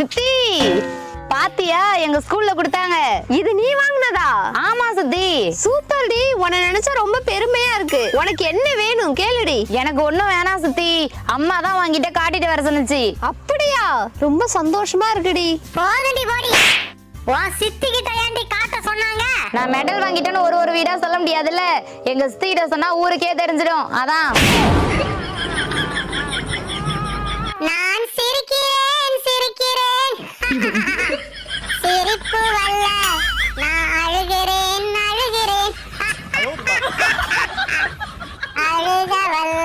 சித்தி பாத்தியா எங்க ஸ்கூல்ல கொடுத்தாங்க. இது நீ வாங்குனதா? ஆமா சித்தி. சூப்பர் டி, உன்னை நினைச்சா ரொம்ப பெருமையா இருக்கு. உனக்கு என்ன வேணும் கேளுடி. எனக்கு ஒண்ணும் வேணாம் சித்தி, அம்மா தான் வாங்கிட்டு காட்டிட்டு வர சொன்னுச்சு. அப்படியா? ரொம்ப சந்தோஷமா இருக்குடி. போகடி போடி, உன் சித்தி கிட்ட ஏண்டி காட்ட சொன்னாங்க? நான் மெடல் வாங்கிட்டேன்னு ஒரு வீடா சொல்ல முடியாதுல்ல, எங்க சித்தி கிட்ட சொன்னா ஊருக்கே தெரிஞ்சிடும், அதான். நான் சிரிக்கிறேன் சிரிக்கிறேன் சிரிப்பு வல்ல, நான் அழுகிறேன் அழுகிறேன் அழுக வல்ல.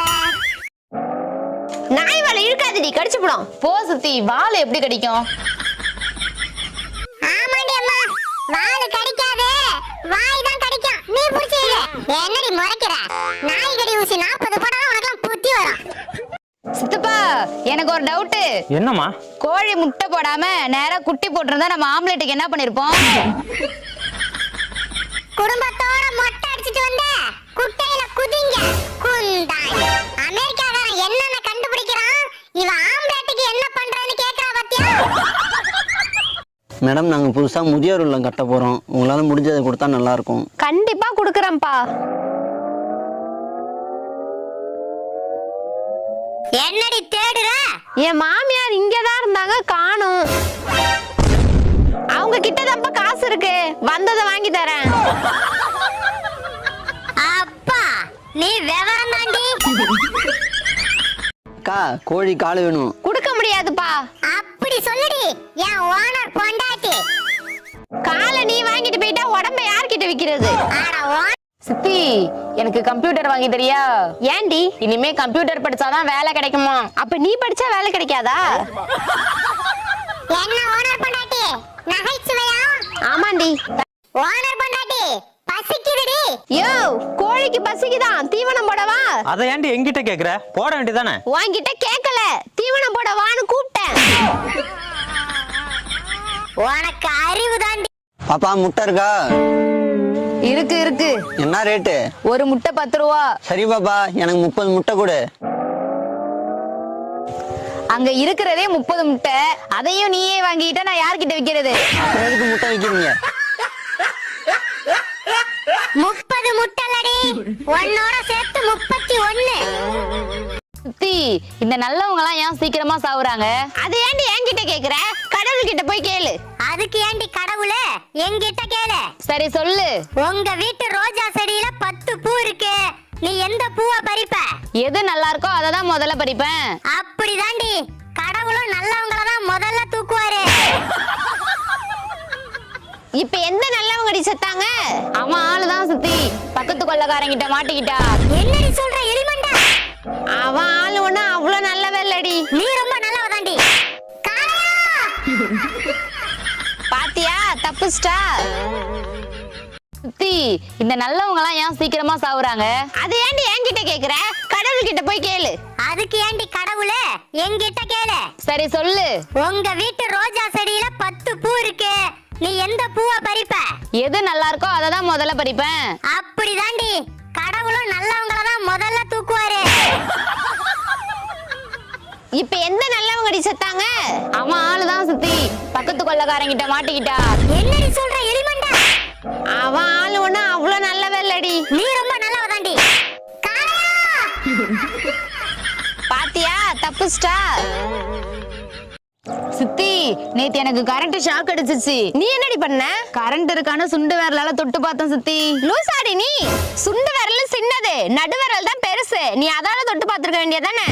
நாய் வாழை இழுக்காதடி, கடிச்சு போடும். போ சித்தி, வால் எப்படி கடிக்கும்? ஆமாடி அம்மா, வால் கடிக்காது, வாய் தான் கடிக்கும். நீ புடிச்சிரு. என்னடி முறைக்கிற? நாய் கடி ஊசி 40 போடாம உனக்கு புத்தி வரும். சித்தப்பா எனக்கு ஒரு டவுட். என்னம்மா? கோழி முட்டை போடாம நேரா குட்டி போட்டிருந்தா நம்ம ஆம்லெட்டுக்கு என்ன பண்ணிருப்போம்? குடும்பத்தோட மொட்டை அடிச்சிட்டு வந்த குட்டையில குதிங்க குந்தாய். அமெரிக்காக்காரன் என்னென்ன கண்டுபிடிக்கிறான், இவ ஆம்பளத்துக்கு என்ன பண்றான்னு கேக்குறா பாத்தியா? மேடம், நாங்கள் புதுசாக முதியோர் இல்லம் கட்ட போகிறோம். உங்களால் முடிஞ்சதை கொடுத்தா நல்லாயிருக்கும். கண்டிப்பா குடுக்கறேன்ப்பா. என்னடி தேடுற? என் மாமியார் இங்கதான் இருந்தாங்க, காணும். அவங்க கிட்டதான்ப்பா காசு இருக்கு, வந்ததை வாங்கி தரேன். அப்பா நீ விவரம் தாண்டி. அக்கா, கோழி கால் வேணும். குடுக்க முடியாதுப்பா. அப்படி சொல்லுடி, என் ஓனர் பொண்டாட்டி. காலை நீ வாங்கிட்டு போயிட்டா உடம்ப யார்கிட்ட விக்கிறது? ஆட ஓனர். சித்தி எனக்கு கம்ப்யூட்டர் வாங்கி தரியா? ஏண்டி? இனிமே கம்ப்யூட்டர் படிச்சாதான் வேலை கிடைக்குமா? அப்ப நீ படிச்சா வேலை கிடைக்காதா? என்ன ஓனர் பொண்டாட்டி நகைச்சுவையா? ஆமாண்டி. ஓனர் பொண்டாட்டி பசிக்குதுடி. யோ, கோழிக்கு பசிக்குதான், தீவனம் போடவா? அதை ஏன்டி என்கிட்ட கேக்குற? போட வேண்டியதானே? உன்கிட்ட கேட்கல, தீவனம் போடவான்னு கூப்பிட்டேன். உனக்கு அறிவு தாண்டி. பாப்பா, முட்டை இருக்கா? இருக்கு இருக்கு. என்ன ரேட்டு? ஒரு முட்டை 10 ரூபா. சரி பாப்பா, எனக்கு 30 முட்டை கொடு. அங்க இருக்கிறதே 30 முட்டை, அதையும் நீயே வாங்கிட்டா நான் யார்கிட்ட விக்கிறது? அப்புறம் எதுக்கு முட்டை வைக்கிறீங்க? 30 முட்டலடி, ஒன்னோட சேர்த்து 31. சித்தி இந்த நல்லவங்க எல்லாம் ஏன் சீக்கிரமா சாவுறாங்க? அது ஏண்டி என்கிட்ட கேக்குற? கடவுள் கிட்ட போய் கேளு. அதுக்கு ஏண்டி கடவுளே என்கிட்ட கேளு. சரி சொல்லு. உங்க வீட்டு ரோஜா செடியில 10 பூ இருக்கு, நீ எந்த பூவை பறிப்ப? எது நல்லா இருக்கோ அதை தான் முதல்ல பறிப்பேன். அப்படிதாண்டி, கடவுளும் நல்லவங்கள தான் முதல்ல தூக்குவாரு. இப்ப எந்த நல்லவங்கடி செத்தாங்க? அவன் ஆளுதான் சித்தி, பக்கத்து கொள்ளக்காரங்கிட்ட மாட்டிக்கிட்டா. என்னடி சொல்ற எலிமண்டா? அவன் ஆளு ஒண்ணு அவ்வளவு நல்லவ இல்லடி. நீ ரொம்ப நல்லவ தாண்டி. பாத்தியா, தப்புஸ்டா. சித்தி இந்த நல்லவங்க எல்லாம் ஏன் சீக்கிரமா சாவுறாங்க? அது ஏண்டி என்கிட்ட கேக்குற? கடவுள் கிட்ட போய் கேளு. அதுக்கு ஏண்டி கடவுளே என்கிட்ட கேளு. சரி சொல்லு. உங்க வீட்டு ரோஜா செடியில 10 பூ இருக்கு, நீ எந்த பூவை பறிப்ப? எது நல்லா இருக்கோ அதை தான் முதல்ல பறிப்பேன். அப்படிதாண்டி, கடவுளும் நல்லவங்கள தான் முதல்ல தூக்குவாரு. இப்ப எந்த நல்லவங்கடி செத்தாங்க? அவன் ஆளுதான் சித்தி, பக்கத்து கொள்ளக்காரங்கிட்ட மாட்டிக்கிட்டா. என்னடி சொல்ற எலிமண்டா? அவன் ஆளு ஒண்ணு அவ்வளவு நல்லவ இல்லடி. நீ ரொம்ப நல்லவ தாண்டி. பாத்தியா, தப்புஸ்டா. சித்தி நேத்து எனக்கு கரண்ட் ஷாக் அடிச்சிச்சு. நீ என்னடி பண்ண? கரண்ட் இருக்கான்னு சுண்டு விரலால தொட்டு பார்த்தேன் சித்தி. லூசாடி நீ. சுண்டு விரல் சின்னது, நடு விரல் தான் பெருசு. நீ அதால தொட்டு பாத்துக்க வேண்டியதானே?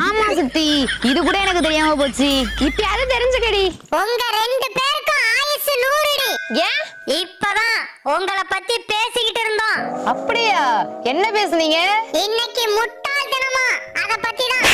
ஆமா சித்தி, இது கூட எனக்கு தெரியாம போச்சு. இப்பயாவது தெரிஞ்சுக்கடி. உங்க 2 பேருக்கும் ஆயுசு 100டி. ஏன்? இப்பதான் உங்களை பத்தி பேசிக்கிட்டு இருந்தோம். அப்படியா? என்ன பேசுனீங்க? இன்னைக்கு முட்டாள் தினமா, அத பத்தி தான்.